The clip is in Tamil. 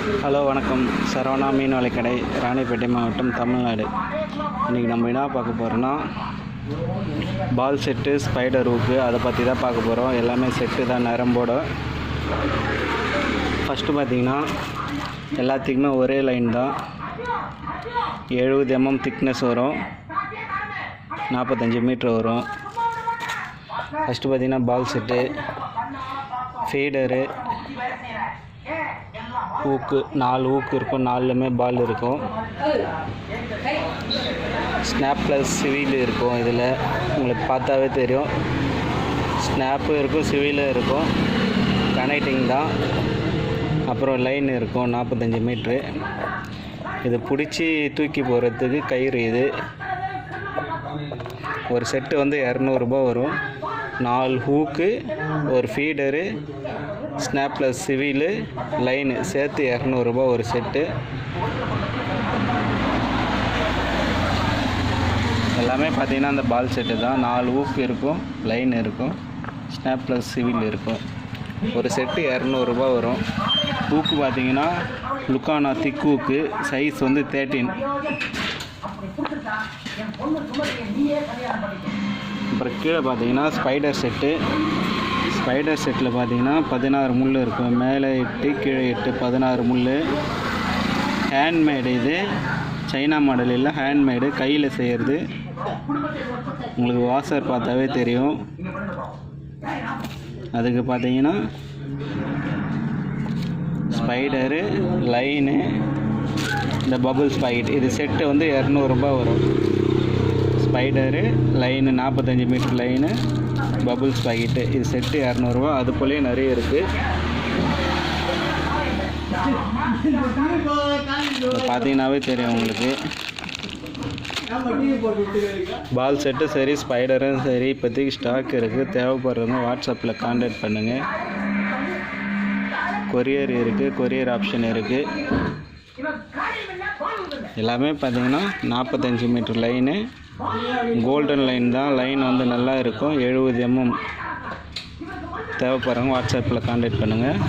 ஹலோ வணக்கம். சரவணா மீன் வலைக்கடை, ராணிப்பேட்டை மாவட்டம், தமிழ்நாடு. இன்றைக்கி நம்ம என்ன பார்க்க போகிறோன்னா பால் செட்டு, ஸ்பைடர் ஊக்கு, அதை பற்றி தான் பார்க்க போகிறோம். எல்லாமே செட்டு தான், நரம்போட. ஃபஸ்ட்டு பார்த்திங்கன்னா எல்லாத்துக்குமே ஒரே லைன் தான். 70 mm திக்னஸ் வரும், 45 மீட்ரு வரும். ஃபஸ்ட்டு பார்த்திங்கன்னா பால் செட்டு, ஃபீடரு, ஊக்கு, 4 ஊக்கு இருக்கும், 4லுமே பால் இருக்கும். ஸ்னாப் ப்ளஸ் சிவில் இருக்கும். இதில் உங்களுக்கு பார்த்தாவே தெரியும், ஸ்னாப்பும் இருக்கும், சிவிலும் இருக்கும். கனெக்டிங் தான். அப்புறம் லைன் இருக்கும் 45 மீட்ரு. இது பிடிச்சி தூக்கி போகிறதுக்கு கயிறு. இது ஒரு செட்டு வந்து 200 ரூபா வரும். 4 ஹூக்கு, ஒரு feeder, snap plus civil, line சேர்த்து 200 ரூபா ஒரு செட்டு. எல்லாமே பார்த்திங்கன்னா அந்த பால் செட்டு தான். 4 ஊக்கு இருக்கும், லைன் இருக்கும், ஸ்னாப் ப்ளஸ் சிவில் இருக்கும். ஒரு செட்டு 200 ரூபா வரும். ஊக்கு பார்த்திங்கன்னா லுக்கானா திக் ஊக்கு, சைஸ் வந்து 13. அப்புறம் கீழே பார்த்தீங்கன்னா ஸ்பைடர் செட்டு. ஸ்பைடர் செட்டில் பார்த்தீங்கன்னா 16 முள் இருக்கும். மேலே 8, கீழே 8, 16 முள். ஹேண்ட்மேடு. இது சைனா மாடல் இல்லை, ஹேண்ட்மேடு, கையில் செய்கிறது. உங்களுக்கு வாஷர் பார்த்தாவே தெரியும். அதுக்கு பார்த்தீங்கன்னா ஸ்பைடரு, லைனு, இந்த பபுள் ஸ்பைட், இது செட்டு வந்து 200 ரூபா வரும். Spider, line 45 metre line, bubble ஸ்பைட்டு, இது செட்டு 200 ரூபா. அது போலேயே நிறைய இருக்குது. பார்த்தீங்கன்னாவே தெரியும் உங்களுக்கு. பால் செட்டு சரி, ஸ்பைடரும் சரி, இப்போதைக்கு ஸ்டாக் இருக்குது. தேவைப்படுறவங்க வாட்ஸ்அப்பில் கான்டாக்ட் பண்ணுங்கள். கொரியர் இருக்குது, கொரியர் ஆப்ஷன் இருக்குது. எல்லாமே பார்த்தீங்கன்னா 45 மீட்டர் லைனு, கோல்டன் லைன் தான். லைன் வந்து நல்லா இருக்கும், 70 mm. தேவைப்படுறவங்க வாட்ஸ்அப்பில் கான்டாக்ட் பண்ணுங்கள்.